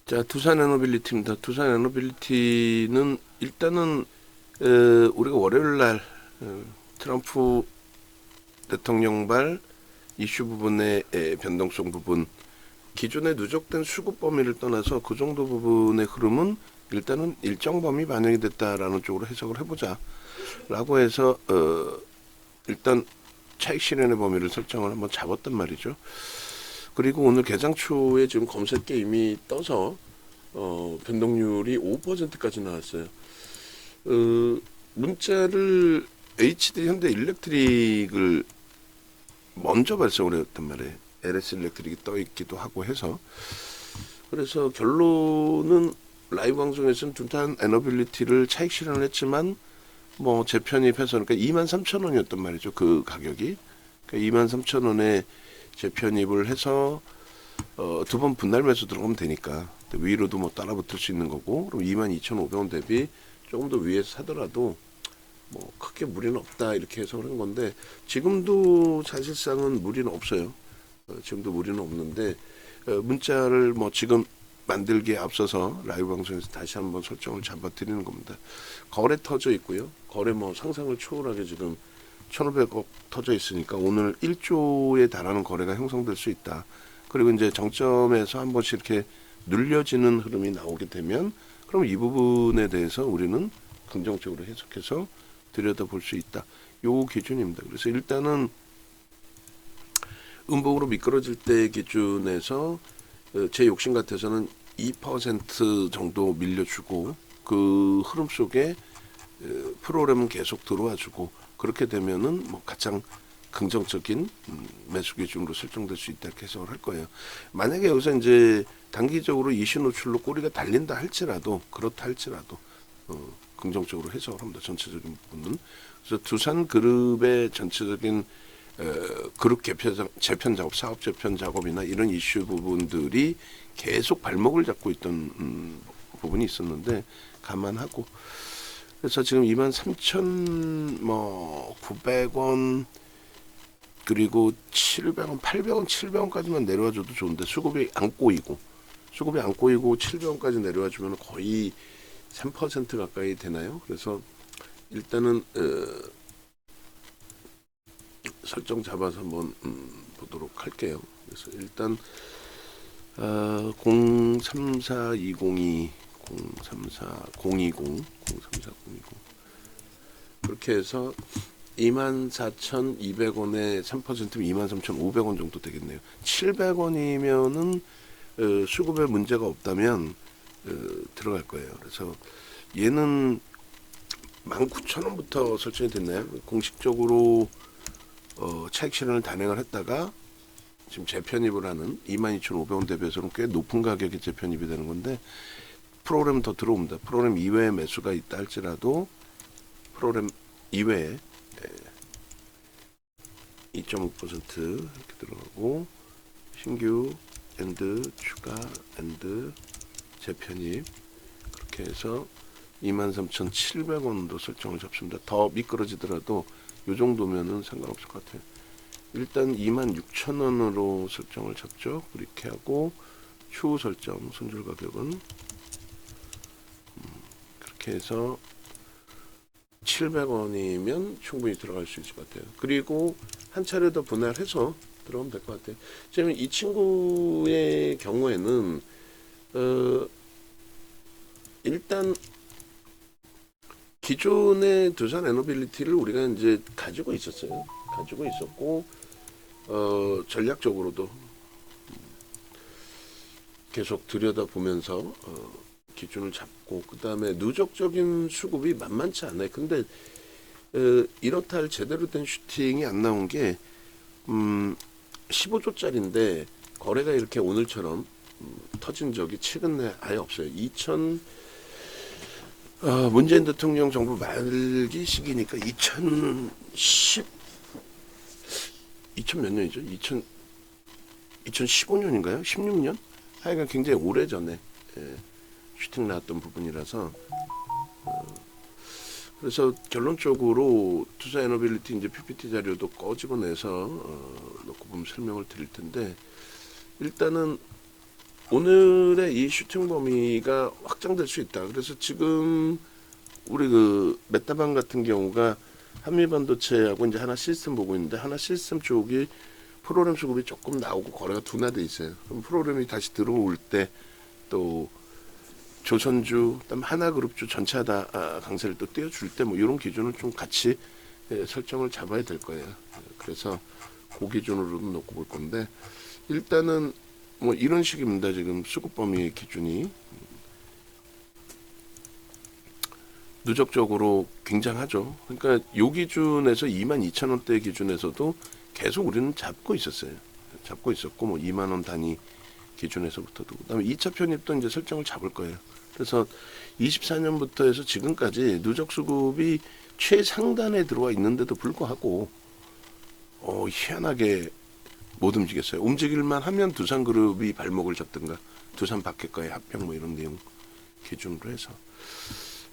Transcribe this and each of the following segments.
자, 두산 에너빌리티입니다. 두산 에너빌리티는 일단은 우리가 월요일 날 트럼프 대통령발 이슈 부분의 변동성 부분, 기존의 누적된 수급 범위를 떠나서 그 정도 부분의 흐름은 일단은 일정 범위 반영이 됐다라는 쪽으로 해석을 해보자 라고 해서 일단 차익 실현의 범위를 설정을 한번 잡았단 말이죠. 그리고 오늘 개장 초에 지금 검색에 이미 떠서 변동률이 5%까지 나왔어요. 문자를 HD 현대 일렉트릭을 먼저 발송을 했단 말이에요. LS 일렉트릭이 떠 있기도 하고 해서, 그래서 결론은 라이브 방송에서는 두산 에너빌리티를 차익 실현을 했지만 뭐 재편입해서 그러니까 23,000원이었단 말이죠. 그 가격이. 그러니까 23,000원에 재편입을 해서 두 번 분할 매수 들어가면 되니까 위로도 뭐 따라 붙을 수 있는 거고, 그럼 22,500원 대비 조금 더 위에서 사더라도 뭐 크게 무리는 없다 이렇게 해서 그런 건데, 지금도 사실상은 무리는 없어요. 지금도 무리는 없는데 문자를 뭐 지금 만들기에 앞서서 라이브 방송에서 다시 한번 설정을 잡아 드리는 겁니다. 거래 터져 있고요. 거래 뭐 상상을 초월하게 지금 1,500억 터져 있으니까 오늘 1조에 달하는 거래가 형성될 수 있다. 그리고 이제 정점에서 한 번씩 이렇게 눌려지는 흐름이 나오게 되면 그럼 이 부분에 대해서 우리는 긍정적으로 해석해서 들여다볼 수 있다. 요 기준입니다. 그래서 일단은 음봉으로 미끄러질 때 기준에서 제 욕심 같아서는 2% 정도 밀려주고 그 흐름 속에 프로그램은 계속 들어와주고, 그렇게 되면은 뭐 가장 긍정적인 매수 기준으로 설정될 수 있다 이렇게 해석을 할 거예요. 만약에 여기서 이제 단기적으로 이슈 노출로 꼬리가 달린다 할지라도, 그렇다 할지라도 긍정적으로 해석을 합니다. 전체적인 부분은. 그래서 두산 그룹의 전체적인 그룹 재편 작업, 사업 재편 작업이나 이런 이슈 부분들이 계속 발목을 잡고 있던 부분이 있었는데 감안하고, 그래서 지금 23,900원 그리고 700원, 800원, 700원까지만 내려와줘도 좋은데 수급이 안 꼬이고 700원까지 내려와주면 거의 3% 가까이 되나요? 그래서 일단은 설정 잡아서 한번 보도록 할게요. 그래서 일단 034202 034 그렇게 해서 24,200원에 3%면 23,500원 정도 되겠네요. 700원이면은 수급에 문제가 없다면 들어갈 거예요. 그래서 얘는 19,000원부터 설정이 됐나요? 공식적으로 차익 실현을 단행을 했다가 지금 재편입을 하는 22,500원 대비해서는 꽤 높은 가격에 재편입이 되는 건데, 프로그램 더 들어옵니다. 프로그램 이외에 매수가 있다 할지라도 프로그램 이외에 2.5% 이렇게 들어가고, 신규 엔드 추가 엔드 재편입 그렇게 해서 23,700원도 설정을 잡습니다. 더 미끄러지더라도 이 정도면은 상관없을 것 같아요. 일단 26,000원으로 설정을 잡죠. 그렇게 하고 추후 설정 손절 가격은 그렇게 해서 700원이면 충분히 들어갈 수 있을 것 같아요. 그리고 한 차례 더 분할해서 들어가면 될 것 같아요. 지금 이 친구의 경우에는 일단 기존의 두산 에너빌리티를 우리가 이제 가지고 있었어요. 가지고 있었고 전략적으로도 계속 들여다보면서 기준을 잡고, 그 다음에 누적적인 수급이 만만치 않아요. 근데 이렇다 할 제대로 된 슈팅이 안 나온 게 15조짜리인데 거래가 이렇게 오늘처럼 터진 적이 최근에 아예 없어요. 문재인 대통령 정부 말기 시기니까 2000 몇 년이죠? 2015년인가요? 16년? 하여간 굉장히 오래전에 슈팅 나왔던 부분이라서 그래서 결론적으로 투자 에너빌리티 이제 PPT 자료도 꺼집어내서 놓고 보면 설명을 드릴 텐데, 일단은 오늘의 이 슈팅 범위가 확장될 수 있다. 그래서 지금 우리 그 메타방 같은 경우가 한미반도체하고 이제 하나 시스템 보고 있는데 하나 시스템 쪽이 프로그램 수급이 조금 나오고 거래가 둔화돼 있어요. 그럼 프로그램이 다시 들어올 때 또 조선주, 그다음 하나그룹주 전체 다 강세를 또 띄워줄 때 뭐 이런 기준을 좀 같이 설정을 잡아야 될 거예요. 그래서 그 기준으로도 놓고 볼 건데 일단은 뭐 이런 식입니다. 지금 수급 범위 기준이 누적적으로 굉장하죠. 그러니까 요 기준에서 22,000원대 기준에서도 계속 우리는 잡고 있었어요. 잡고 있었고 뭐 2만 원 단위 기준에서부터도 그다음에 2차 편입도 이제 설정을 잡을 거예요. 그래서 24년부터 해서 지금까지 누적 수급이 최상단에 들어와 있는데도 불구하고 희한하게 못 움직였어요. 움직일만 하면 두산그룹이 발목을 잡든가 두산 바켓과의 합병 뭐 이런 내용 기준으로 해서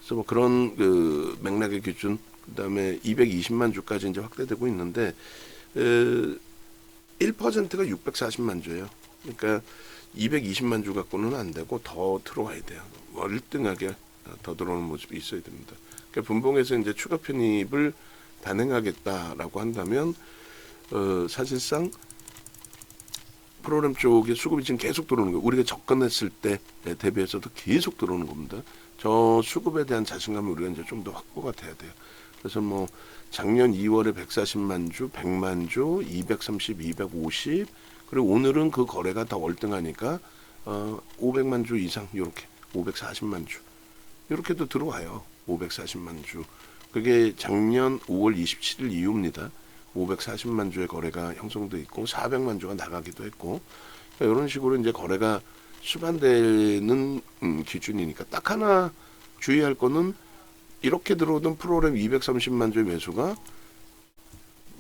그래서 뭐 그런 그 맥락의 기준 그다음에 220만 주까지 이제 확대되고 있는데 1%가 640만 주예요. 그러니까 220만 주 갖고는 안 되고 더 들어와야 돼요. 월등하게 더 들어오는 모습이 있어야 됩니다. 그러니까 분봉에서 이제 추가 편입을 단행하겠다라고 한다면 사실상 프로그램 쪽에 수급이 지금 계속 들어오는 거예요. 우리가 접근했을 때 대비해서도 계속 들어오는 겁니다. 저 수급에 대한 자신감을 우리가 이제 좀 더 확보가 돼야 돼요. 그래서 뭐 작년 2월에 140만 주, 100만 주, 230, 250 그리고 오늘은 그 거래가 더 월등하니까 500만 주 이상 이렇게 540만 주 이렇게도 들어와요. 540만 주 그게 작년 5월 27일 이후입니다. 540만 주의 거래가 형성돼 있고 400만 주가 나가기도 했고 그러니까 이런 식으로 이제 거래가 수반되는 기준이니까 딱 하나 주의할 거는 이렇게 들어오던 프로그램 230만 주의 매수가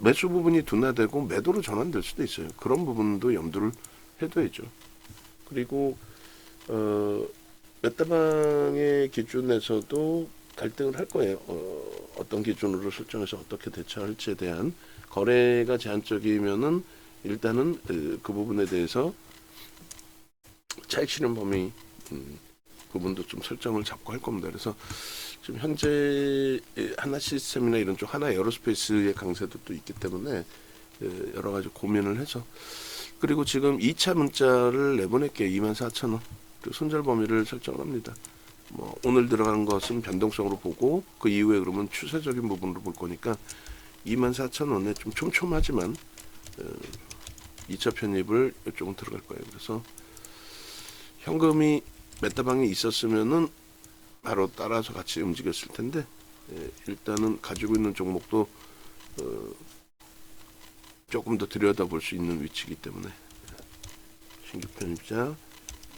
매수 부분이 둔화되고 매도로 전환될 수도 있어요. 그런 부분도 염두를 해둬야죠. 그리고 메타방의 기준에서도 갈등을 할 거예요. 어떤 기준으로 설정해서 어떻게 대처할지에 대한 거래가 제한적이면은 일단은 그 부분에 대해서 차익 실현 범위 부분도 좀 설정을 잡고 할 겁니다. 그래서 지금 현재 하나 시스템이나 이런 쪽 하나 에어로스페이스의 강세도 또 있기 때문에 여러 가지 고민을 해서 그리고 지금 2차 문자를 내보낼게요. 24,000원 손절 범위를 설정합니다. 뭐 오늘 들어간 것은 변동성으로 보고 그 이후에 그러면 추세적인 부분으로 볼 거니까 24,000원에 좀 촘촘하지만 2차 편입을 이쪽은 들어갈 거예요. 그래서 현금이 메타방에 있었으면은 바로 따라서 같이 움직였을 텐데 일단은 가지고 있는 종목도 조금 더 들여다볼 수 있는 위치이기 때문에 신규 편입자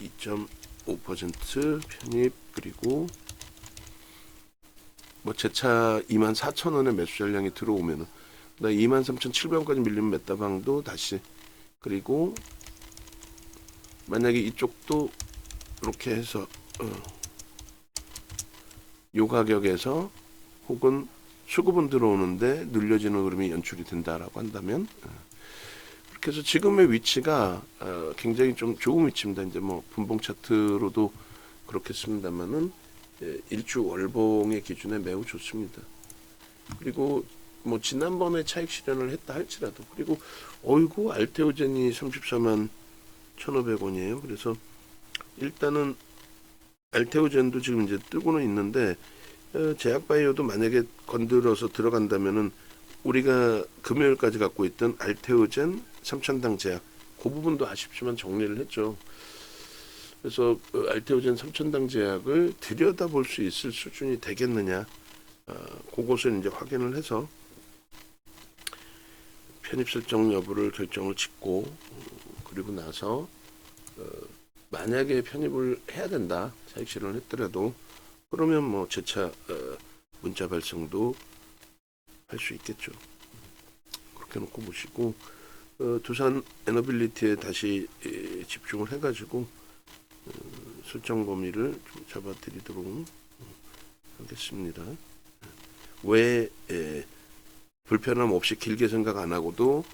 2.5% 편입 그리고 뭐 재차 24,000원의 매수 전량이 들어오면은 23,700원까지 밀리는 메타방도 다시 그리고 만약에 이쪽도 이렇게 해서 요 가격에서 혹은 수급은 들어오는데 눌려지는 흐름이 연출이 된다라고 한다면 그렇게 해서 지금의 위치가 굉장히 좀 좋은 위치입니다. 이제 뭐 분봉 차트로도 그렇겠습니다만은 일주 월봉의 기준에 매우 좋습니다. 그리고 뭐 지난번에 차익 실현을 했다 할지라도 그리고 어이구 알테오젠이 34만 1,500원이에요. 그래서 일단은 알테오젠도 지금 이제 뜨고는 있는데 제약바이오도 만약에 건드려서 들어간다면은 우리가 금요일까지 갖고 있던 알테오젠 3,000당 제약 그 부분도 아쉽지만 정리를 했죠. 그래서 알테오젠 3,000당 제약을 들여다볼 수 있을 수준이 되겠느냐 그것을 이제 확인을 해서 편입 설정 여부를 결정을 짓고 그리고 나서 만약에 편입을 해야 된다 차익 실현을 했더라도 그러면 뭐 재차 문자 발송도 할 수 있겠죠. 그렇게 놓고 보시고 두산 에너빌리티에 다시 집중을 해가지고 설정 범위를 좀 잡아드리도록 하겠습니다. 왜 불편함 없이 길게 생각 안 하고도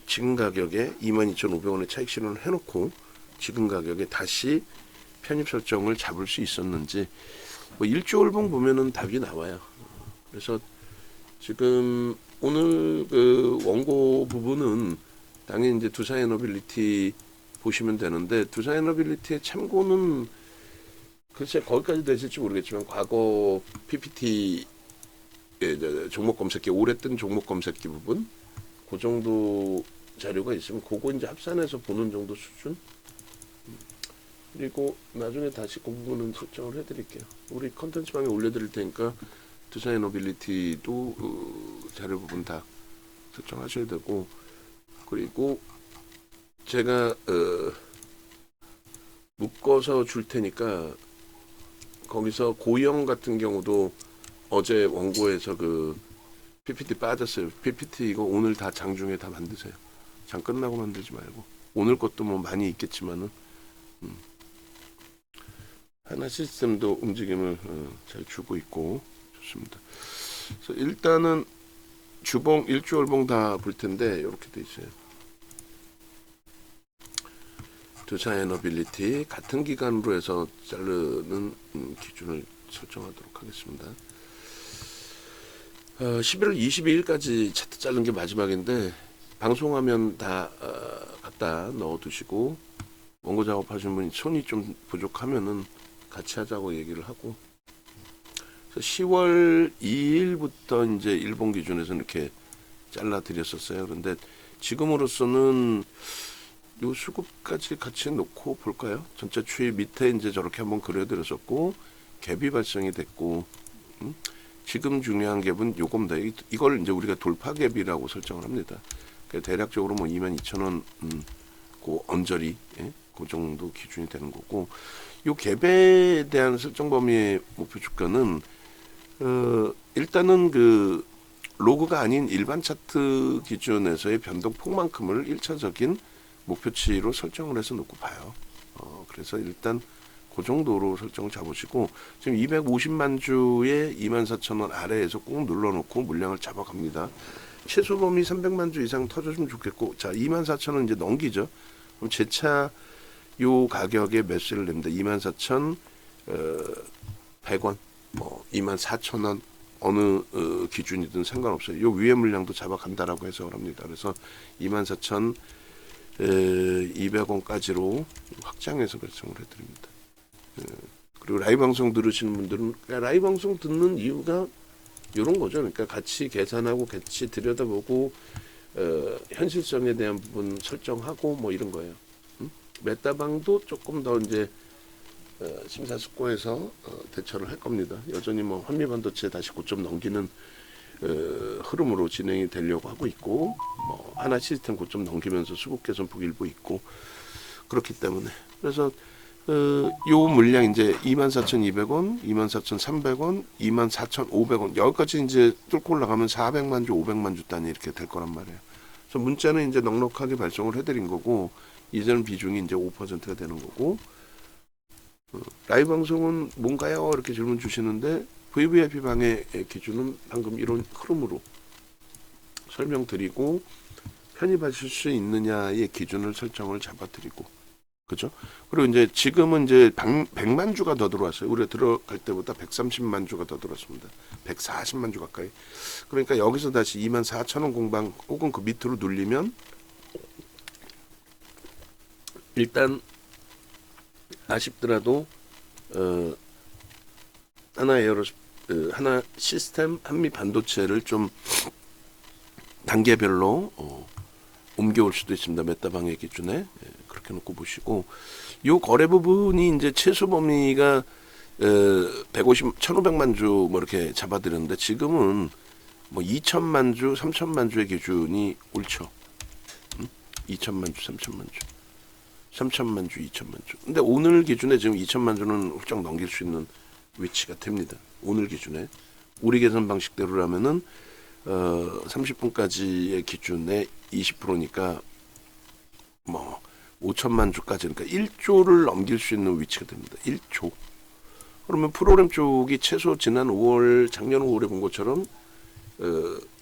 지금 가격에 22,500원의 차익 실현을 해놓고 지금 가격에 다시 편입 설정을 잡을 수 있었는지 뭐 1조월봉 보면은 답이 나와요. 그래서 지금 오늘 그 원고 부분은 당연히 이제 두산에너빌리티 보시면 되는데 두산에너빌리티의 참고는 글쎄 거기까지 되실지 모르겠지만 과거 PPT 종목 검색기 오래 뜬 종목 검색기 부분 그 정도 자료가 있으면 그거 이제 합산해서 보는 정도 수준. 그리고 나중에 다시 그 부분은 설정을 해드릴게요. 우리 컨텐츠방에 올려드릴 테니까 두산에너빌리티도 자료 부분 다 설정하셔야 되고, 그리고 제가 묶어서 줄 테니까 거기서 고영 같은 경우도 어제 원고에서 그 PPT 빠졌어요. PPT 이거 오늘 다 장중에 다 만드세요. 장 끝나고 만들지 말고. 오늘 것도 뭐 많이 있겠지만은 하나 시스템도 움직임을 잘 주고 있고 좋습니다. 그래서 일단은 주봉, 일주월봉 다 볼 텐데 이렇게 돼 있어요. 두산에너빌리티 같은 기간으로 해서 자르는 기준을 설정하도록 하겠습니다. 11월 22일까지 차트 자른 게 마지막인데 방송하면 다 갖다 넣어두시고 원고 작업하시는 분이 손이 좀 부족하면은 같이 하자고 얘기를 하고, 그래서 10월 2일부터 이제 일본 기준에서 이렇게 잘라 드렸었어요. 그런데 지금으로서는 요 수급까지 같이 놓고 볼까요? 전체 추이 밑에 이제 저렇게 한번 그려드렸었고 갭이 발생이 됐고, 지금 중요한 갭은 요겁니다. 이걸 이제 우리가 돌파 갭이라고 설정을 합니다. 그러니까 대략적으로 뭐 22,000원 그 언저리 그 정도 기준이 되는 거고, 요 갭에 대한 설정 범위의 목표 주가는 일단은 그 로그가 아닌 일반 차트 기준에서의 변동폭만큼을 1차적인 목표치로 설정을 해서 놓고 봐요. 그래서 일단 그 정도로 설정을 잡으시고, 지금 250만 주에 24,000원 아래에서 꾹 눌러놓고 물량을 잡아갑니다. 최소 범위 300만 주 이상 터져주면 좋겠고, 자 24,000원 이제 넘기죠. 그럼 재차 요 가격에 매수를 냅니다. 24,100원, 뭐 24,000원 어느 기준이든 상관없어요. 요 위에 물량도 잡아간다라고 해석을 합니다. 그래서 24,200원까지로 확장해서 결정을 해드립니다. 그리고 라이브 방송 들으시는 분들은 라이브 방송 듣는 이유가 이런 거죠. 그러니까 같이 계산하고 같이 들여다보고 현실성에 대한 부분 설정하고 뭐 이런 거예요. 메타방도 조금 더 이제 심사숙고해서 대처를 할 겁니다. 여전히 뭐 한미반도체 다시 고점 넘기는 흐름으로 진행이 되려고 하고 있고, 뭐 하나 시스템 고점 넘기면서 수급 개선폭 일부 있고 그렇기 때문에, 그래서 요 물량 이제 24,200원, 24,300원, 24,500원 여기까지 이제 뚫고 올라가면 400만 주, 500만 주 단위 이렇게 될 거란 말이에요. 그래서 문자는 이제 넉넉하게 발송을 해드린 거고, 이전 비중이 이제 5%가 되는 거고, 라이브 방송은 뭔가요? 이렇게 질문 주시는데 VVIP 방의 기준은 방금 이런 흐름으로 설명드리고 편입하실 수 있느냐의 기준을 설정을 잡아드리고, 그죠? 그리고 이제 지금은 이제 100만 주가 더 들어왔어요. 우리가 들어갈 때보다 130만 주가 더 들어왔습니다. 140만 주 가까이. 그러니까 여기서 다시 24,000원 공방 혹은 그 밑으로 눌리면 일단 아쉽더라도 하나 시스템 한미 반도체를 좀 단계별로 옮겨올 수도 있습니다. 메타방의 기준에 그렇게 놓고 보시고, 요 거래 부분이 이제 최소 범위가 150, 1,500만 주 뭐 이렇게 잡아드렸는데 지금은 뭐 2,000만 주, 3,000만 주의 기준이 옳죠. 2,000만 주, 3,000만 주. 3,000만 주, 2,000만 주. 근데 오늘 기준에 지금 2,000만 주는 훌쩍 넘길 수 있는 위치가 됩니다. 오늘 기준에. 우리 계산 방식대로라면은 30분까지의 기준에 20%니까 뭐 5천만 주까지, 그러니까 1조를 넘길 수 있는 위치가 됩니다. 1조. 그러면 프로그램 쪽이 최소 지난 5월, 작년 5월에 본 것처럼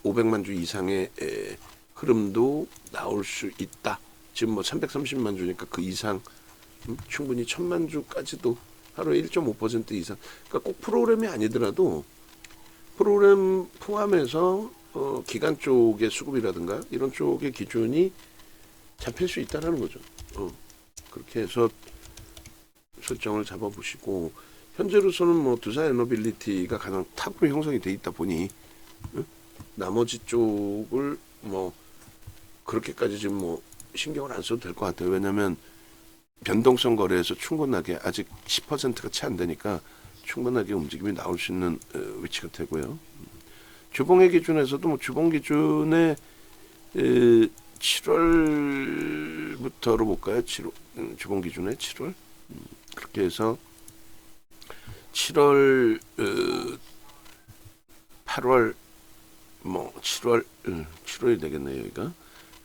500만 주 이상의 흐름도 나올 수 있다. 지금 뭐 330만 주니까 그 이상 충분히 1000만 주까지도 하루에 1.5% 이상. 그러니까 꼭 프로그램이 아니더라도 프로그램 포함해서 기간 쪽의 수급이라든가 이런 쪽의 기준이 잡힐 수 있다는 거죠. 그렇게 해서 설정을 잡아보시고, 현재로서는 뭐 두산 에너빌리티가 가장 탑으로 형성이 돼 있다 보니 나머지 쪽을 뭐 그렇게까지 지금 뭐 신경을 안 써도 될 것 같아요. 왜냐하면 변동성 거래에서 충분하게 아직 10%가 채 안 되니까 충분하게 움직임이 나올 수 있는 위치가 되고요. 주봉의 기준에서도 뭐 주봉 기준에 7월부터로 볼까요? 주봉 기준에 7월 그렇게 해서 7월 8월 뭐 7월이 되겠네요. 여기가.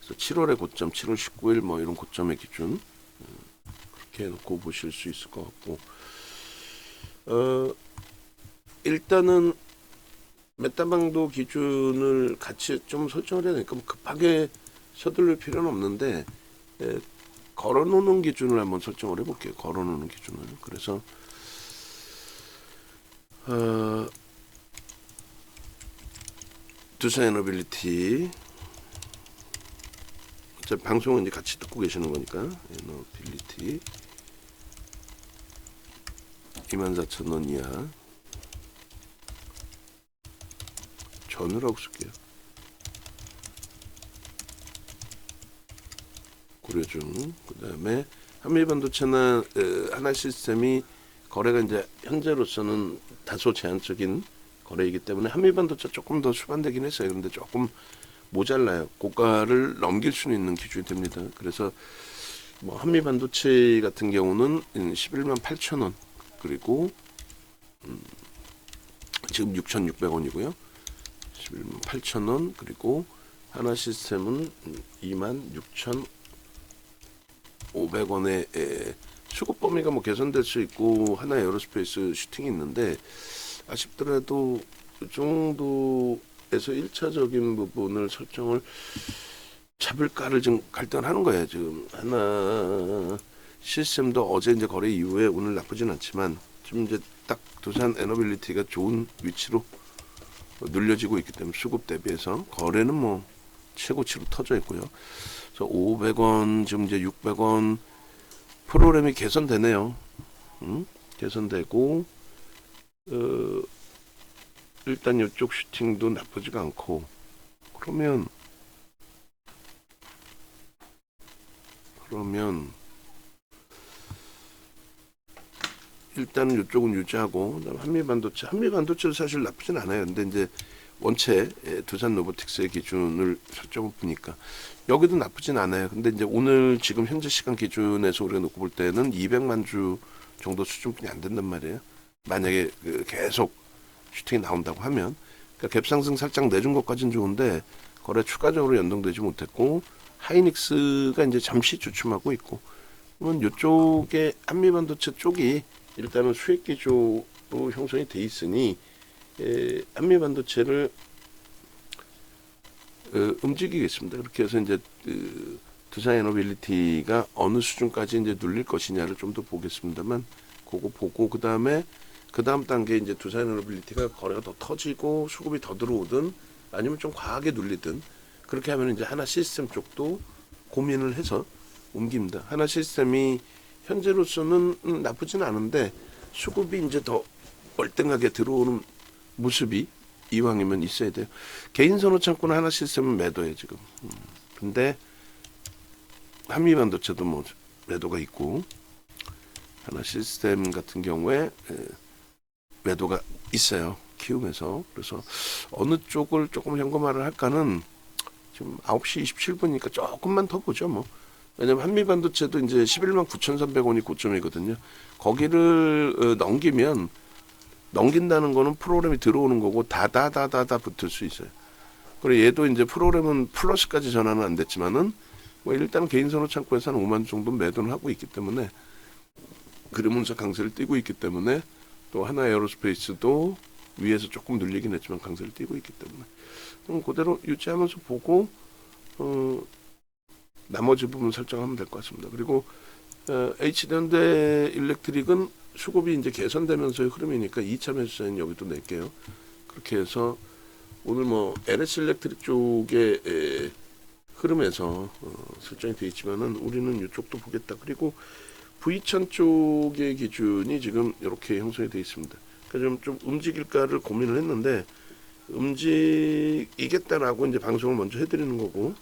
그래서 7월의 고점, 7월 19일 뭐 이런 고점의 기준 그렇게 해놓고 보실 수 있을 것 같고, 일단은 메타방도 기준을 같이 좀 설정을 해야 되니까 뭐 급하게 서둘릴 필요는 없는데 걸어놓는 기준을 한번 설정을 해볼게요. 걸어놓는 기준을. 그래서 두산 에너빌리티, 어차피 방송은 이제 같이 듣고 계시는 거니까 에너빌리티 24,000원 이하 전후라고 쓸게요. 고려 중. 그 다음에 한미반도체나 하나시스템이 거래가 이제 현재로서는 다소 제한적인 거래이기 때문에 한미반도체 조금 더 수반되긴 했어요. 그런데 조금 모자라요. 고가를 넘길 수는 있는 기준이 됩니다. 그래서 뭐 한미반도체 같은 경우는 11만 8천 원, 그리고 지금 6,600원이고요. 11만 8천 원, 그리고 하나시스템은 26,500원에 수급 범위가 뭐 개선될 수 있고 하나 에어로스페이스 슈팅이 있는데, 아쉽더라도 그 정도에서 1차적인 부분을 설정을 잡을까를 지금 갈등을 하는 거예요. 지금 하나 시스템도 어제 이제 거래 이후에 오늘 나쁘진 않지만 지금 이제 딱 두산 에너빌리티가 좋은 위치로 눌려지고 있기 때문에 수급 대비해서 거래는 뭐 최고치로 터져 있고요. 그래서 500원, 지금 이제 600원 프로그램이 개선되네요. 개선되고 일단 이쪽 슈팅도 나쁘지가 않고, 그러면 일단은 이쪽은 유지하고, 그다음 한미반도체도 사실 나쁘진 않아요. 근데 이제 원체 두산 로보틱스의 기준을 설정을 보니까 여기도 나쁘진 않아요. 근데 이제 오늘 지금 현재 시간 기준에서 우리가 놓고 볼 때는 200만 주 정도 수준뿐이 안 된단 말이에요. 만약에 계속 슈팅이 나온다고 하면, 그러니까 갭상승 살짝 내준 것까지는 좋은데 거래 추가적으로 연동되지 못했고, 하이닉스가 이제 잠시 주춤하고 있고, 그러면 이쪽에 한미반도체 쪽이 일단은 수익 기조로 형성이 돼 있으니 한미반도체를 움직이겠습니다. 그렇게 해서 이제 두산 에너빌리티가 어느 수준까지 이제 눌릴 것이냐를 좀 더 보겠습니다만, 그거 보고 그 다음 단계 이제 두산 에너빌리티가 거래가 더 터지고 수급이 더 들어오든 아니면 좀 과하게 눌리든, 그렇게 하면 이제 하나 시스템 쪽도 고민을 해서 옮깁니다. 하나 시스템이 현재로서는 나쁘진 않은데 수급이 이제 더 월등하게 들어오는 모습이 이왕이면 있어야 돼요. 개인 선호 창고는 하나 시스템은 매도예요 지금. 근데 한미반도체도 뭐 매도가 있고, 하나 시스템 같은 경우에 매도가 있어요. 키움에서. 그래서 어느 쪽을 조금 현금화를 할까는 지금 9시 27분이니까 조금만 더 보죠 뭐. 왜냐면 한미반도체도 이제 11만 9,300원이 고점이거든요. 거기를 넘긴다는 거는 프로그램이 들어오는 거고 다다다다다 붙을 수 있어요. 그리고 얘도 이제 프로그램은 플러스까지 전환은 안 됐지만은 뭐 일단 개인 선호 창고에서는 5만 정도 매도를 하고 있기 때문에, 그러면서 강세를 띄고 있기 때문에, 또 하나 에어로스페이스도 위에서 조금 눌리긴 했지만 강세를 띄고 있기 때문에 그럼 그대로 유지하면서 보고 나머지 부분 설정하면 될 것 같습니다. 그리고 HD현대 일렉트릭은 수급이 이제 개선되면서의 흐름이니까 2차 매수자인 여기도 낼게요. 그렇게 해서 오늘 뭐 LS 일렉트릭 쪽의 흐름에서 설정이 되어 있지만은 우리는 이쪽도 보겠다. 그리고 V천 쪽의 기준이 지금 이렇게 형성이 되어 있습니다. 그러니까 좀 움직일까를 고민을 했는데 움직이겠다라고 이제 방송을 먼저 해드리는 거고.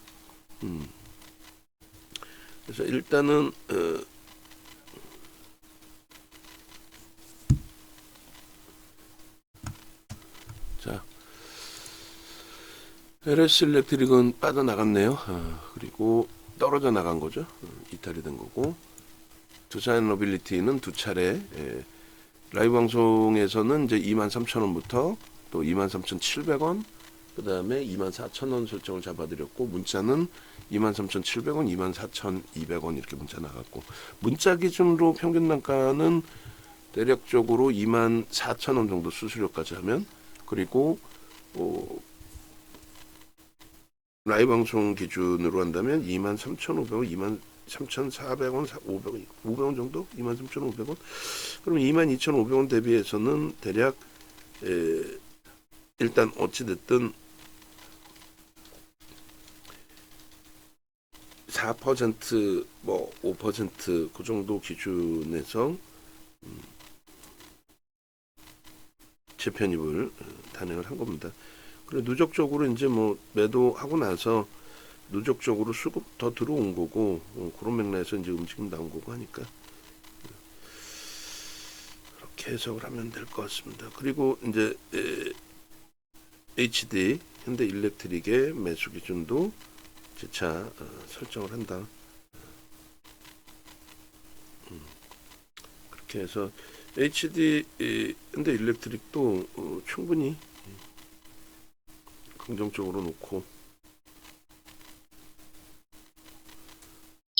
그래서 일단은 자, LS 일렉트릭은 빠져나갔네요. 그리고 떨어져 나간 거죠. 이탈이 된 거고. 두산에너빌리티는 두 차례 라이브 방송에서는 이제 23,000원부터 또 23,700원, 그 다음에 24,000원 설정을 잡아드렸고, 문자는 23,700원, 24,200원 이렇게 문자 나갔고, 문자 기준으로 평균 단가는 대략적으로 24,000원 정도 수수료까지 하면, 그리고 라이브 방송 기준으로 한다면 23,500원, 23,400원, 500원 정도? 23,500원? 그럼 22,500원 대비해서는 대략 일단 어찌됐든 4% 뭐 5% 정도 기준에서 재편입을 단행을 한 겁니다. 그리고 누적적으로 이제 뭐 매도하고 나서 누적적으로 수급 더 들어온 거고 그런 맥락에서 이제 움직임 나온 거고 하니까 그렇게 해석을 하면 될 것 같습니다. 그리고 이제 HD 현대 일렉트릭의 매수 기준도 재차 설정을 한다. 그렇게 해서 HD 현대 일렉트릭도 충분히 긍정적으로 놓고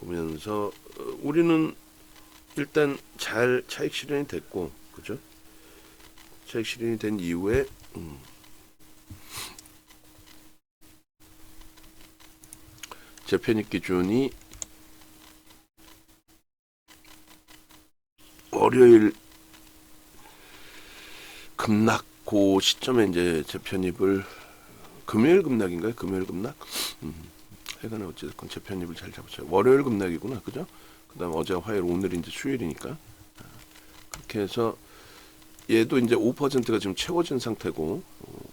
보면서 우리는 일단 잘 차익 실현이 됐고, 그죠? 차익 실현이 된 이후에 재편입 기준이 월요일 급락 그 시점에 이제 재편입을 금요일 급락인가요? 금요일 급락? 해가는 어찌됐건 재편입을 잘 잡았어요. 월요일 급락이구나, 그죠? 그다음 어제가 화요일, 오늘이 이제 수요일이니까 그렇게 해서 얘도 이제 5%가 지금 채워진 상태고,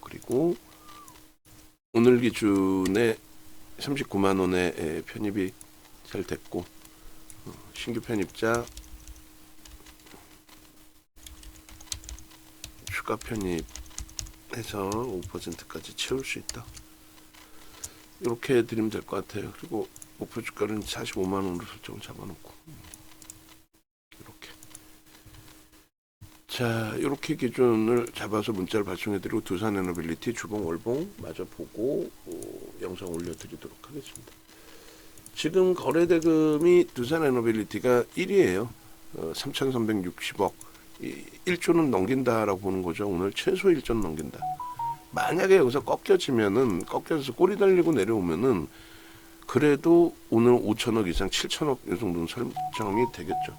그리고 오늘 기준에 39만 원의 편입이 잘 됐고, 신규 편입자 추가 편입해서 5%까지 채울 수 있다. 이렇게 드리면 될 것 같아요. 그리고 목표 주가는 45만 원으로 설정을 잡아놓고 이렇게 자 이렇게 기준을 잡아서 문자를 발송해드리고 두산에너빌리티 주봉 월봉 마저 보고 영상 올려드리도록 하겠습니다. 지금 거래대금이 두산에너빌리티가 1위에요. 3,360억 1조는 넘긴다라고 보는 거죠. 오늘 최소 1조는 넘긴다. 만약에 여기서 꺾여서 꼬리 달리고 내려오면은 그래도 오늘 5천억 이상 7천억 이 정도는 설정이 되겠죠.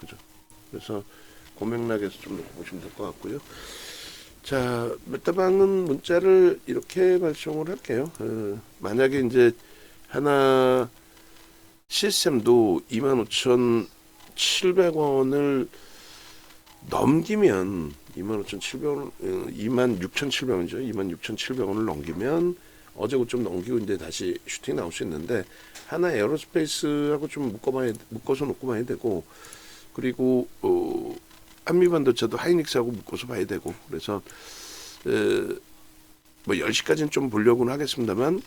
그죠? 그래서 고맥락에서 좀 놓고 보시면 될 것 같고요. 자, 메타방은 문자를 이렇게 발송을 할게요. 만약에 이제 하나 시스템도 25,700원을 넘기면 25,700원, 26,700원이죠. 26,700원을 넘기면 어제 좀 넘기고 이제 다시 슈팅 나올 수 있는데 하나 에어로스페이스하고 좀 묶어서 놓고 봐야 되고 그리고 한미반도체도 하이닉스하고 묶어서 봐야 되고 그래서 뭐 10시까지는 좀 보려고는 하겠습니다만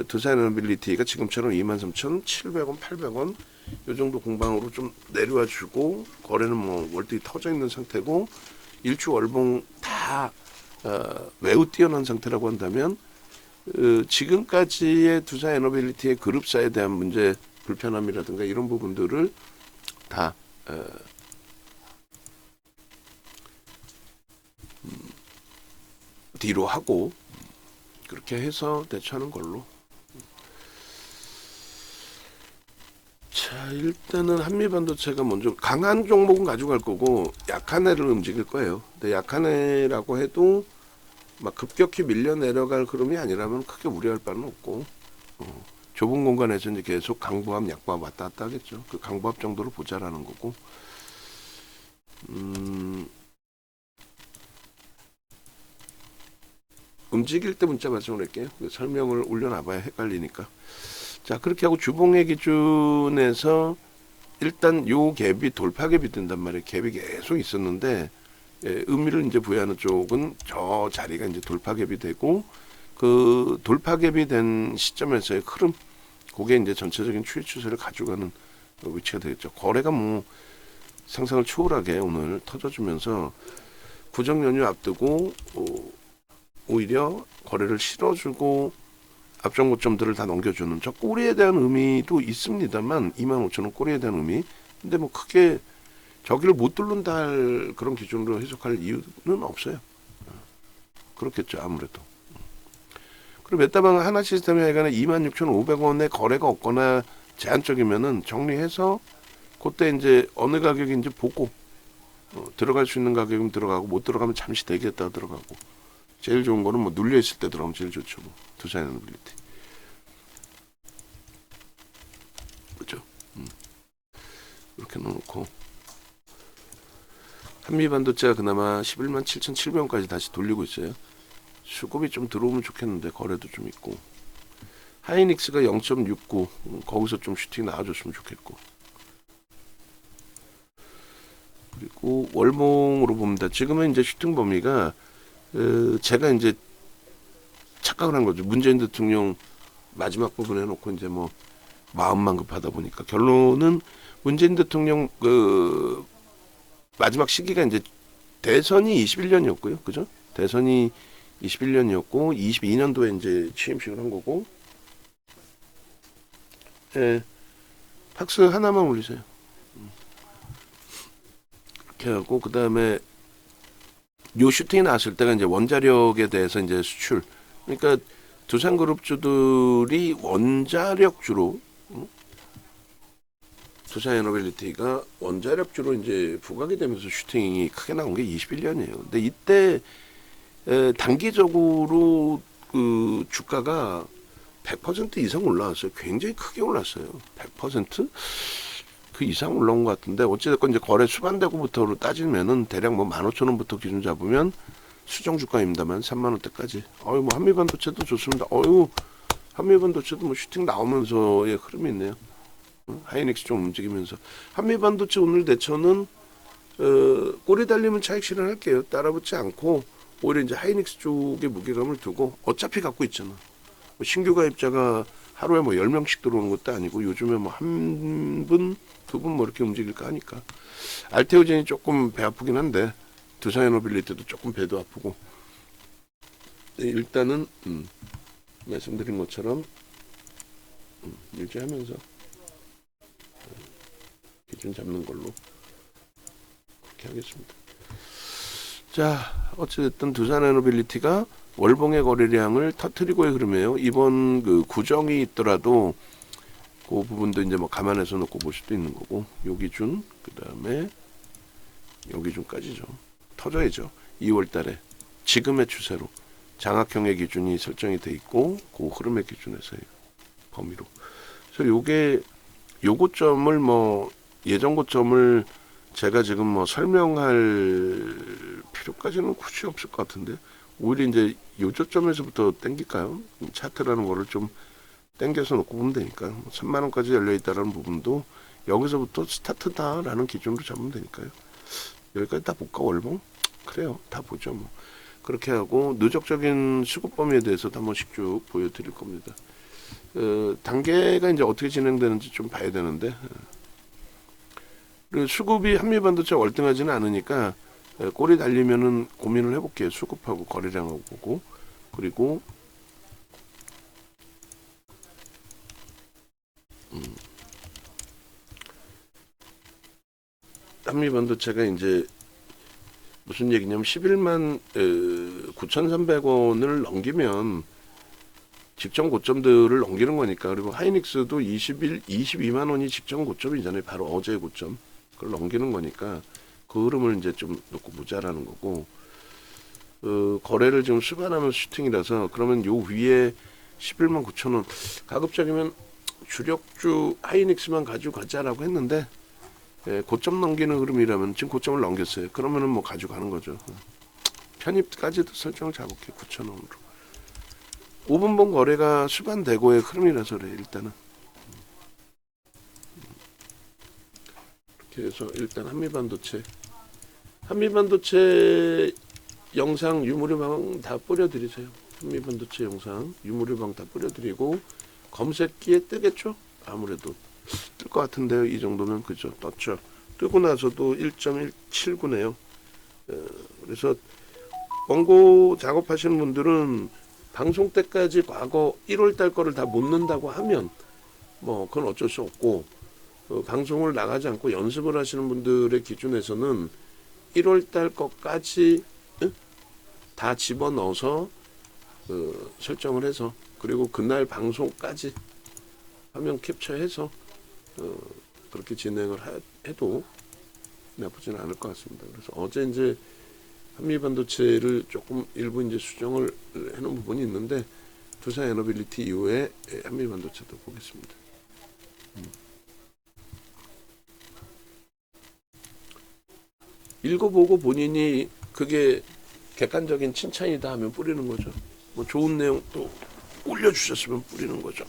두산에너빌리티가 지금처럼 23,700원, 800원 이 정도 공방으로 좀 내려와 주고 거래는 뭐 월등히 터져 있는 상태고 일주 월봉 다 매우 뛰어난 상태라고 한다면 지금까지의 두산에너빌리티의 그룹사에 대한 문제 불편함이라든가 이런 부분들을 다 뒤로 하고 그렇게 해서 대처하는 걸로. 자, 일단은 한미반도체가 먼저 강한 종목은 가져갈 거고 약한 애를 움직일 거예요. 근데 약한 애라고 해도 막 급격히 밀려 내려갈 흐름이 아니라면 크게 우려할 바는 없고 좁은 공간에서 이제 계속 강보합, 약보합 왔다 갔다 하겠죠. 그 강보합 정도로 보자라는 거고. 움직일 때 문자 말씀드릴게요. 그 설명을 올려놔봐야 헷갈리니까. 자, 그렇게 하고 주봉의 기준에서 일단 요 갭이 돌파 갭이 된단 말이에요. 갭이 계속 있었는데 의미를 이제 부여하는 쪽은 저 자리가 이제 돌파 갭이 되고 그 돌파 갭이 된 시점에서의 흐름, 그게 이제 전체적인 추이 추세를 가져가는 위치가 되겠죠. 거래가 뭐 상상을 초월하게 오늘 터져주면서 구정 연휴 앞두고 오히려 거래를 실어주고 앞전 고점들을 다 넘겨주는 저 꼬리에 대한 의미도 있습니다만 25,000원 꼬리에 대한 의미. 근데 뭐 크게 저기를 못 뚫는다 할 그런 기준으로 해석할 이유는 없어요. 그렇겠죠, 아무래도. 그리고 메타방 하나 시스템에 하여간에 26,500원에 거래가 없거나 제한적이면은 정리해서 그때 이제 어느 가격인지 보고 들어갈 수 있는 가격이면 들어가고 못 들어가면 잠시 대기했다가 들어가고. 제일 좋은 거는 뭐 눌려 있을 때 들어가면 제일 좋죠. 뭐 두산에너빌리티. 그렇죠? 이렇게 넣어놓고 한미반도체가 그나마 11만 7,700원까지 다시 돌리고 있어요. 수급이 좀 들어오면 좋겠는데 거래도 좀 있고. 하이닉스가 0.69 거기서 좀 슈팅 나와줬으면 좋겠고. 그리고 월봉으로 봅니다. 지금은 이제 슈팅 범위가 제가 이제 착각을 한 거죠. 문재인 대통령 마지막 부분에 해놓고 이제 뭐 마음만 급하다 보니까 결론은 문재인 대통령 그 마지막 시기가 이제 대선이 21년이었고요. 그죠? 대선이 21년이었고 22년도에 이제 취임식을 한 거고. 예. 박스 하나만 올리세요. 이렇게 하고 그다음에 요 슈팅이 나왔을 때가 이제 원자력에 대해서 이제 수출. 그러니까 두산그룹주들이 원자력주로 두산에너빌리티가 원자력주로 이제 부각이 되면서 슈팅이 크게 나온 게 21년이에요. 근데 이때 단기적으로 그 주가가 100% 이상 올라왔어요. 굉장히 크게 올랐어요. 100%? 그 이상 올라온 것 같은데 어찌됐건 이제 거래 수반되고부터로 따지면은 대략 뭐 15,000원부터 기준 잡으면 수정 주가입니다만 3만원대까지. 뭐 한미반도체도 좋습니다. 한미반도체도 뭐 슈팅 나오면서의 흐름이 있네요. 하이닉스 좀 움직이면서. 한미반도체 오늘 대처는 꼬리 달리면 차익 실현할게요. 따라붙지 않고 오히려 이제 하이닉스 쪽에 무게감을 두고 어차피 갖고 있잖아. 뭐 신규 가입자가 하루에 뭐 10명씩 들어오는 것도 아니고 요즘에 뭐 한 분, 두 분 뭐 이렇게 움직일까 하니까. 알테오젠이 조금 배 아프긴 한데 두산에너빌리티도 조금 배도 아프고. 일단은 말씀드린 것처럼 유지하면서 기준 잡는 걸로 그렇게 하겠습니다. 자, 어찌됐든 두산에너빌리티가 월봉의 거래량을 터트리고의 흐름이에요. 이번 그 구정이 있더라도 그 부분도 이제 뭐 감안해서 놓고 볼 수도 있는 거고. 요 기준, 그 다음에 요 기준까지죠. 터져야죠. 2월달에 지금의 추세로 장악형의 기준이 설정이 돼 있고 그 흐름의 기준에서의 범위로. 그래서 요게 요 고점을 뭐 예전 고점을 제가 지금 뭐 설명할 필요까지는 굳이 없을 것 같은데 오히려 이제 요 저점에서부터 땡길까요? 차트라는 거를 좀 땡겨서 놓고 보면 되니까 3만원까지 열려있다라는 부분도 여기서부터 스타트다라는 기준으로 잡으면 되니까요. 여기까지 다 볼까 월봉? 그래요. 다 보죠 뭐. 그렇게 하고 누적적인 수급 범위에 대해서도 한 번씩 쭉 보여드릴 겁니다. 단계가 이제 어떻게 진행되는지 좀 봐야 되는데 그리고 수급이 한미반도체 월등하지는 않으니까 꼬리 달리면은 고민을 해볼게요. 수급하고 거래량하고 보고. 그리고 한미반도체가 이제 무슨 얘기냐면 11만 9,300원을 넘기면 직전 고점들을 넘기는 거니까. 그리고 하이닉스도 22만 원이 직전 고점이잖아요. 바로 어제 고점. 그걸 넘기는 거니까 그 흐름을 이제 좀 놓고 보자라는 거고. 거래를 지금 수반하면 슈팅이라서 그러면 요 위에 11만 9천 원 가급적이면 주력주 하이닉스만 가지고 가자라고 했는데 고점 넘기는 흐름이라면 지금 고점을 넘겼어요. 그러면은 뭐 가지고 가는 거죠. 편입까지도 설정을 잡을게 9천 원으로. 5분봉 거래가 수반되고의 흐름이라서 그래 일단은. 이렇게 해서 일단 한미반도체 영상 유무료방 다 뿌려드리세요. 한미반도체 영상 유무료방 다 뿌려드리고 검색기에 뜨겠죠? 아무래도 뜰 것 같은데요. 이 정도면 그죠? 떴죠. 뜨고 나서도 1.179네요. 그래서 원고 작업하시는 분들은 방송 때까지 과거 1월달 거를 다 못 넣는다고 하면 뭐 그건 어쩔 수 없고 방송을 나가지 않고 연습을 하시는 분들의 기준에서는 1월달 거까지 다 집어넣어서 설정을 해서 그리고 그날 방송까지 화면 캡처해서 그렇게 진행을 해도 나쁘지는 않을 것 같습니다. 그래서 어제 이제 한미반도체를 조금 일부 이제 수정을 해놓은 부분이 있는데 두산 에너빌리티 이후에 한미반도체도 보겠습니다. 읽어보고 본인이 그게 객관적인 칭찬이다 하면 뿌리는 거죠. 뭐 좋은 내용 또 올려주셨으면 뿌리는 거죠.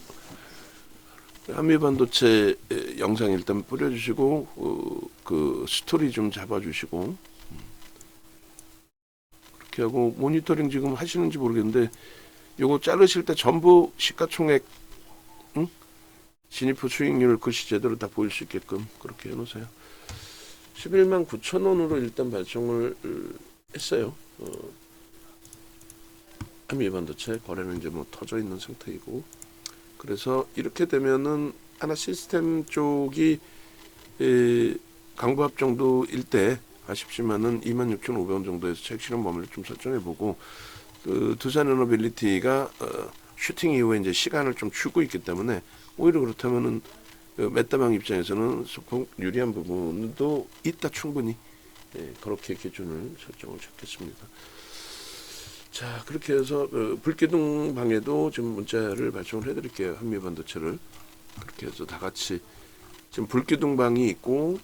한미반도체 영상 일단 뿌려주시고 그 스토리 좀 잡아주시고 그렇게 하고 모니터링 지금 하시는지 모르겠는데 요거 자르실 때 전부 시가총액 진입후 수익률 글씨 제대로 다 보일 수 있게끔 그렇게 해놓으세요. 11만 9천 원으로 일단 발송을 했어요. 한미반도체 거래는 이제 뭐 터져 있는 상태이고 그래서 이렇게 되면은 하나 시스템 쪽이 강부합 정도일 때 아쉽지만은 26,500원 정도에서 차익 실현 범위를 좀 설정해보고 그 두산 에너빌리티가 슈팅 이후에 이제 시간을 좀 주고 있기 때문에 오히려 그렇다면은 메타방 입장에서는 소폭 유리한 부분도 있다 충분히 그렇게 기준을 설정을 잡겠습니다. 자 그렇게 해서 불기둥 방에도 지금 문자를 발송을 해드릴게요. 한미반도체를 그렇게 해서 다 같이 지금 불기둥 방이 있고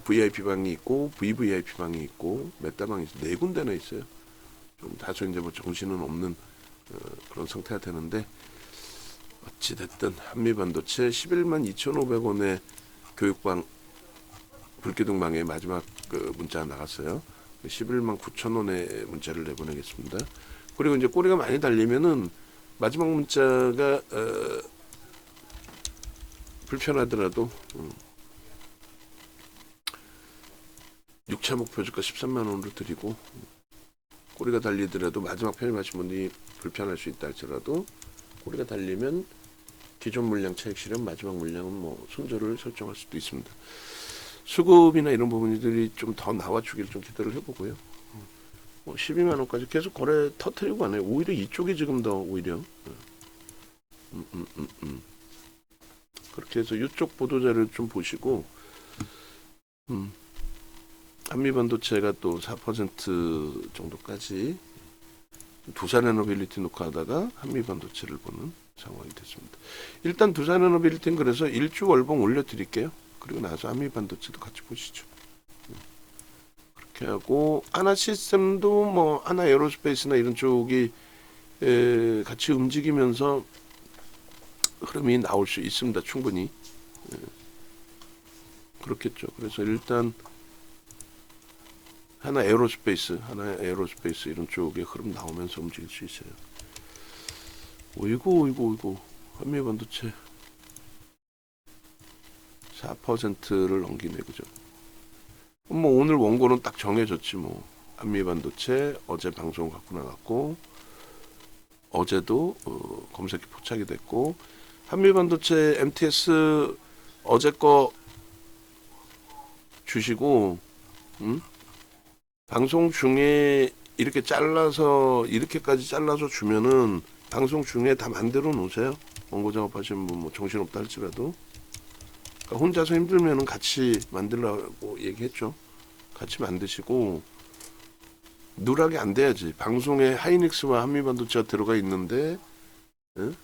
VIP 방이 있고 VVIP 방이 있고 메타방이 네 군데나 있어요. 좀 다소 이제 뭐 정신은 없는 그런 상태가 되는데 어찌 됐든 한미반도체 11만 2,500원의 교육방 불기둥 방에 마지막 그 문자가 나갔어요. 11만 9천 원의 문자를 내보내겠습니다. 그리고 이제 꼬리가 많이 달리면은 마지막 문자가 불편하더라도 6차 목표주가 13만 원으로 드리고 꼬리가 달리더라도 마지막 편입하신 분이 불편할 수 있다 할지라도 꼬리가 달리면 기존 물량 차익 실현 마지막 물량은 뭐 손절을 설정할 수도 있습니다. 수급이나 이런 부분들이 좀 더 나와주길 좀 기대를 해보고요. 12만 원까지 계속 거래 터트리고 가네요. 오히려 이쪽이 지금 더 오히려 그렇게 해서 이쪽 보도자를 좀 보시고 한미반도체가 또 4% 정도까지 두산에너빌리티 놓고 하다가 한미반도체를 보는 상황이 됐습니다. 일단 두산에너빌리티는 그래서 일주 월봉 올려드릴게요. 그리고 나서 한미반도체도 같이 보시죠. 그렇게 하고 하나시스템도 뭐 하나에어로스페이스나 이런 쪽이 같이 움직이면서 흐름이 나올 수 있습니다. 충분히 그렇겠죠. 그래서 일단 하나에어로스페이스 이런 쪽에 흐름 나오면서 움직일 수 있어요. 오이고 한미반도체 4%를 넘기네 그죠? 뭐 오늘 원고는 딱 정해졌지 뭐. 한미반도체 어제 방송 갖고 나갔고 어제도 검색이 포착이 됐고 한미반도체 MTS 어제 거 주시고 방송 중에 이렇게까지 잘라서 주면은 방송 중에 다 만들어 놓으세요. 원고 작업하시는 분 뭐 정신없다 할지라도. 그러니까 혼자서 힘들면은 같이 만들라고 얘기했죠. 같이 만드시고 누락이 안 돼야지. 방송에 하이닉스와 한미반도체가 들어가 있는데 응?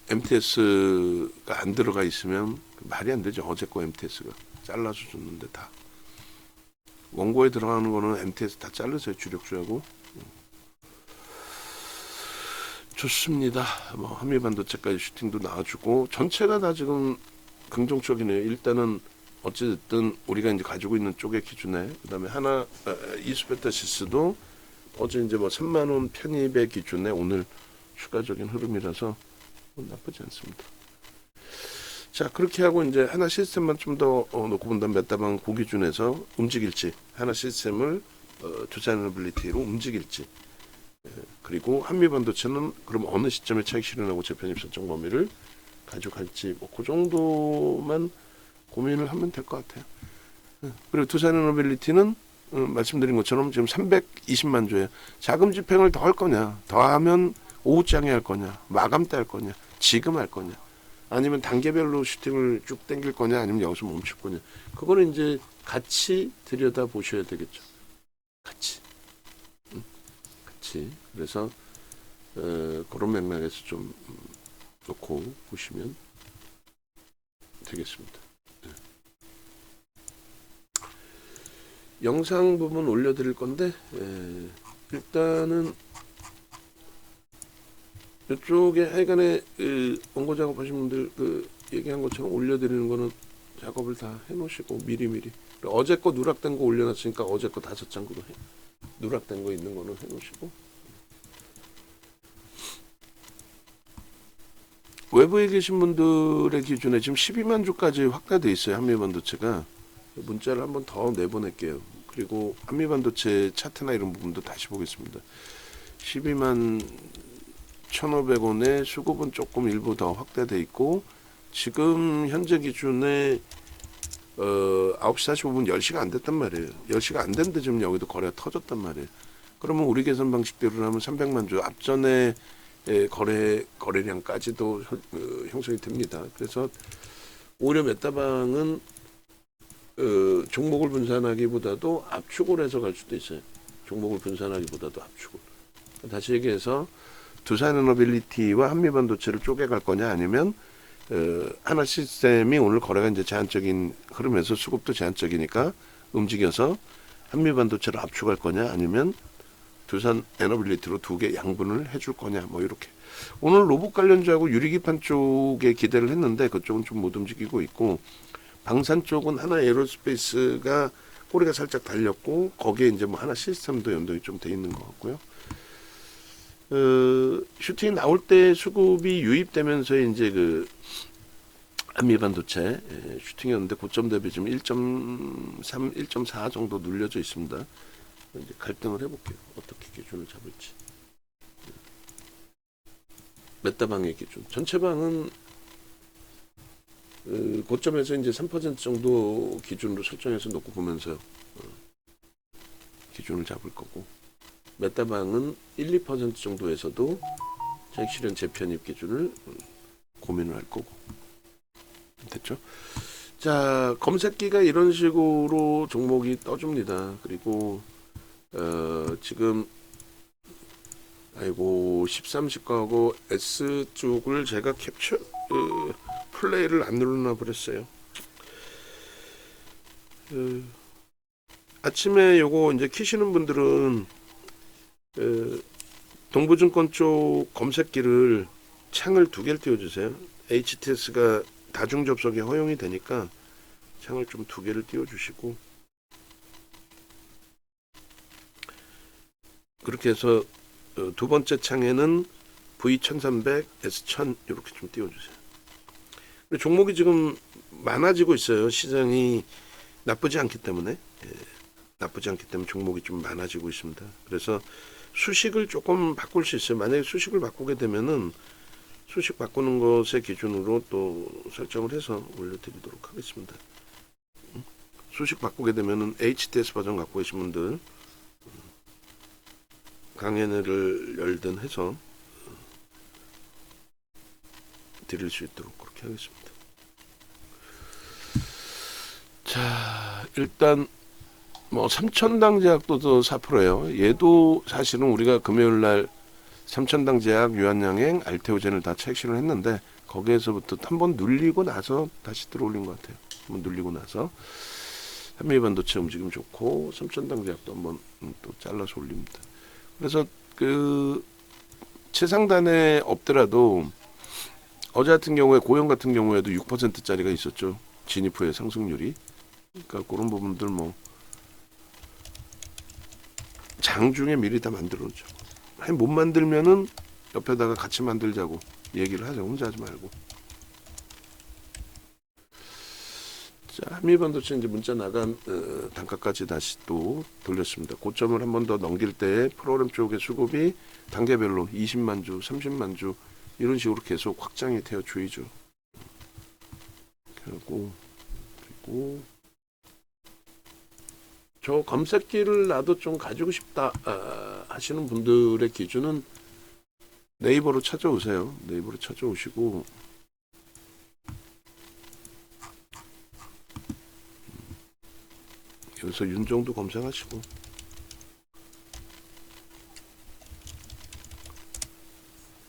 MTS가 안 들어가 있으면 말이 안 되죠. 어제 거 MTS가 잘라서 줬는데 다 원고에 들어가는 거는 MTS 다 자르세요. 주력주하고. 좋습니다. 뭐 한미반도체까지 슈팅도 나와주고 전체가 다 지금 긍정적이네요. 일단은 어찌됐든 우리가 이제 가지고 있는 쪽의 기준에 그다음에 하나 이수베타시스도 어제 이제 뭐 3만 원 편입의 기준에 오늘 추가적인 흐름이라서 나쁘지 않습니다. 자, 그렇게 하고 이제 하나 시스템만 좀 더 놓고 본다면 메타방 그 기준에서 움직일지 하나 시스템을 투자너빌리티로 움직일지 그리고 한미반도체는 그럼 어느 시점에 차익 실현하고 재편입 설정 범위를 가져갈지 뭐 그 정도만 고민을 하면 될 것 같아요. 그리고 투자너빌리티는 말씀드린 것처럼 지금 320만 조에 자금 집행을 더 할 거냐, 더 하면 오후장에 할 거냐, 마감 때 할 거냐, 지금 할 거냐, 아니면 단계별로 슈팅을 쭉 당길 거냐, 아니면 여기서 멈출 거냐. 그거는 이제 같이 들여다 보셔야 되겠죠. 같이. 그래서 그런 맥락에서 좀 놓고 보시면 되겠습니다. 네. 영상 부분 올려드릴 건데 일단은 이쪽에 하여간에 원고 작업하신 분들 얘기한 것처럼 올려드리는 거는 작업을 다 해놓으시고 미리미리 어제 거 누락된 거 올려놨으니까 어제 거 5장 그거 해. 누락된 거 있는 거는 해놓으시고 외부에 계신 분들의 기준에 지금 12만 주까지 확대돼 있어요. 한미반도체가 문자를 한번 더 내보낼게요. 그리고 한미반도체 차트나 이런 부분도 다시 보겠습니다. 12만 1,500원에 수급은 조금 일부 더 확대돼 있고 지금 현재 기준에 9시 45분 10시가 안 됐단 말이에요. 10시가 안 됐는데 지금 여기도 거래가 터졌단 말이에요. 그러면 우리 계산 방식대로라면 300만 주 앞전에 거래량까지도 형성이 됩니다. 그래서 오히려 메타방은 종목을 분산하기보다도 압축을 해서 갈 수도 있어요. 종목을 분산하기보다도 압축을. 다시 얘기해서 두산에너빌리티와 한미반도체를 쪼개갈 거냐 아니면 하나 시스템이 오늘 거래가 이제 제한적인 흐름에서 수급도 제한적이니까 움직여서 한미반도체를 압축할 거냐 아니면 두산 에너빌리티로 2개 양분을 해줄 거냐 뭐 이렇게. 오늘 로봇 관련주하고 유리기판 쪽에 기대를 했는데 그쪽은 좀 못 움직이고 있고 방산 쪽은 하나 에어로스페이스가 꼬리가 살짝 달렸고 거기에 이제 뭐 하나 시스템도 연동이 좀 돼 있는 것 같고요. 슈팅이 나올 때 수급이 유입되면서 이제 한미반도체 슈팅이었는데 고점 대비 지금 1.3, 1.4 정도 눌려져 있습니다. 이제 갈등을 해볼게요. 어떻게 기준을 잡을지. 메타방의 기준. 전체 방은 고점에서 이제 3% 정도 기준으로 설정해서 놓고 보면서 기준을 잡을 거고. 메타방은 1, 2% 정도에서도 차익 실현 재편입 기준을 고민을 할 거고. 됐죠? 자, 검색기가 이런 식으로 종목이 떠줍니다. 그리고 지금 13, 19하고 S 쪽을 제가 캡처 플레이를 안 눌러놔 버렸어요. 아침에 요거 이제 키시는 분들은 동부증권 쪽 검색기를 창을 2개를 띄워주세요. HTS가 다중 접속이 허용이 되니까 창을 좀 2개를 띄워주시고 그렇게 해서 두 번째 창에는 V1300, S1000 이렇게 좀 띄워주세요. 종목이 지금 많아지고 있어요. 시장이 나쁘지 않기 때문에 종목이 좀 많아지고 있습니다. 그래서 수식을 조금 바꿀 수 있어요. 만약에 수식을 바꾸게 되면은 수식 바꾸는 것의 기준으로 또 설정을 해서 올려드리도록 하겠습니다. 수식 바꾸게 되면은 HTS 버전 갖고 계신 분들 강연회를 열든 해서 드릴 수 있도록 그렇게 하겠습니다. 자, 일단 뭐 삼천당 제약도 더 4%예요. 얘도 사실은 우리가 금요일 날 삼천당 제약, 유한양행, 알테오젠을 다 책실을 했는데 거기에서부터 한번 눌리고 나서 다시 들어올린 것 같아요. 한번 눌리고 나서 한미반도체 움직임 좋고 삼천당 제약도 한번 또 잘라서 올립니다. 그래서 그 최상단에 없더라도 어제 같은 경우에 고영 같은 경우에도 6%짜리가 있었죠. 진입 후의 상승률이. 그러니까 그런 부분들 뭐 장중에 미리 다 만들어놓죠. 아니 못 만들면은 옆에다가 같이 만들자고 얘기를 하죠. 혼자 하지 말고. 자, 한미반도체 이제 문자 나간 단가까지 다시 또 돌렸습니다. 고점을 한 번 더 넘길 때 프로그램 쪽의 수급이 단계별로 20만 주, 30만 주 이런 식으로 계속 확장이 되어 주이죠. 그리고 저 검색기를 나도 좀 가지고 싶다 하시는 분들의 기준은 네이버로 찾아오세요. 네이버로 찾아오시고 여기서 윤정도 검색하시고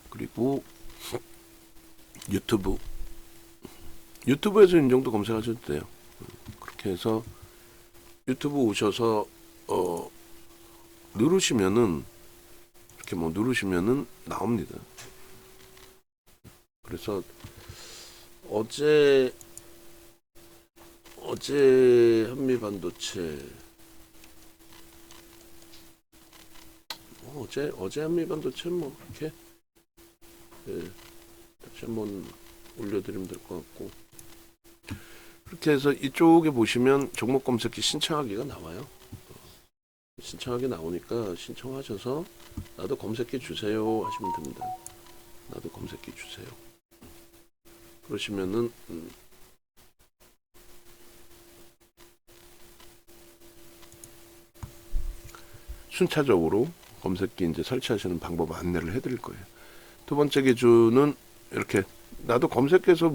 그리고 유튜브에서 윤정도 검색하셔도 돼요. 그렇게 해서 유튜브 오셔서 누르시면은 이렇게 뭐 누르시면은 나옵니다. 그래서 어제 한미반도체 어제 한미반도체 뭐 이렇게 다시 한번 올려드리면 될 것 같고 그렇게 해서 이쪽에 보시면 종목 검색기 신청하기가 나와요. 신청하기 나오니까 신청하셔서 나도 검색기 주세요 하시면 됩니다. 나도 검색기 주세요. 그러시면은 순차적으로 검색기 이제 설치하시는 방법 안내를 해드릴 거예요. 두 번째 기준은 이렇게 나도 검색해서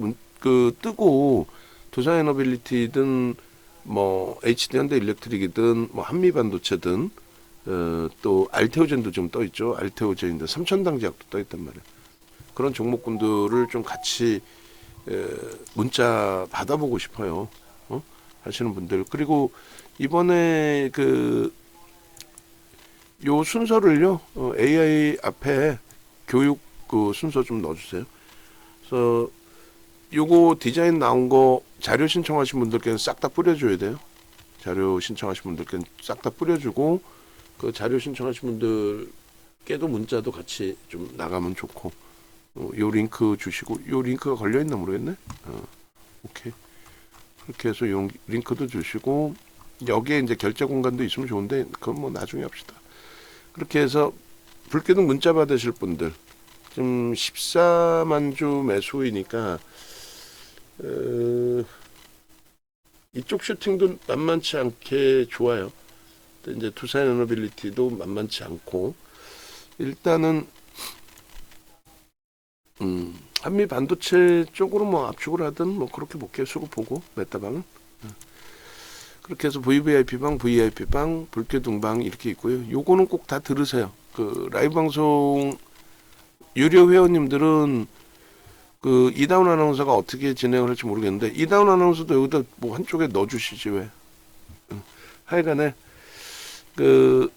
뜨고 두산에너빌리티든 뭐 HD 현대일렉트릭이든 뭐 한미반도체든 또 알테오젠도 좀 떠 있죠. 알테오젠인데 삼천당 제약도 떠 있단 말이에요. 그런 종목군들을 좀 같이 문자 받아보고 싶어요. 하시는 분들 그리고 이번에 요 순서를요 AI 앞에 교육 그 순서 좀 넣어주세요. 그래서 요거 디자인 나온 거 자료 신청하신 분들께는 싹 다 뿌려줘야 돼요. 자료 신청하신 분들께는 싹 다 뿌려주고 그 자료 신청하신 분들께도 문자도 같이 좀 나가면 좋고 요 링크 주시고 요 링크가 걸려있나 모르겠네. 오케이. 그렇게 해서 요 링크도 주시고 여기에 이제 결제 공간도 있으면 좋은데 그건 뭐 나중에 합시다. 그렇게 해서 불기둥 문자 받으실 분들 지금 14만 주 매수이니까 이쪽 슈팅도 만만치 않게 좋아요. 이제 두산에너빌리티도 만만치 않고 일단은 한미 반도체 쪽으로 뭐 압축을 하든 뭐 그렇게 볼게요. 수급 보고 메타방은 그렇게 해서 VVIP방, VIP방, 불쾌등방 이렇게 있고요. 요거는 꼭 다 들으세요. 그 라이브 방송 유료 회원님들은 그 이다운 아나운서가 어떻게 진행을 할지 모르겠는데 이다운 아나운서도 여기다 뭐 한쪽에 넣어주시지 왜? 하여간에 그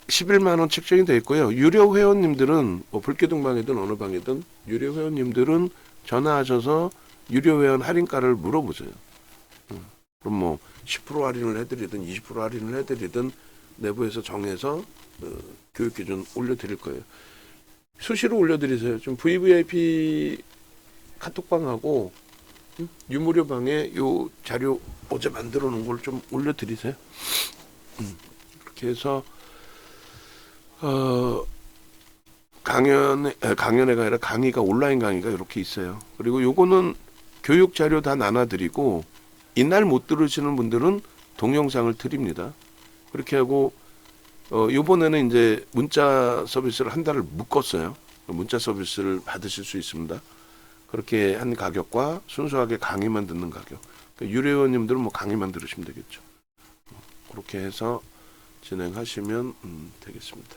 11만 원 책정이 돼 있고요. 유료 회원님들은 뭐 불쾌등방이든 어느 방이든 유료 회원님들은 전화하셔서 유료 회원 할인가를 물어보세요. 그럼 뭐 10% 할인을 해드리든 20% 할인을 해드리든 내부에서 정해서 교육 기준 올려드릴 거예요. 수시로 올려드리세요. 좀 VVIP 카톡방하고 유무료방에 요 자료 어제 만들어 놓은 걸 좀 올려드리세요. 그렇게 해서 강연회가 아니라 강의가 온라인 강의가 이렇게 있어요. 그리고 요거는 교육 자료 다 나눠드리고 이날 못 들으시는 분들은 동영상을 드립니다. 그렇게 하고 요번에는 이제 문자 서비스를 한 달을 묶었어요. 문자 서비스를 받으실 수 있습니다. 그렇게 한 가격과 순수하게 강의만 듣는 가격. 그러니까 유료 회원님들은 뭐 강의만 들으시면 되겠죠. 그렇게 해서 진행하시면 되겠습니다.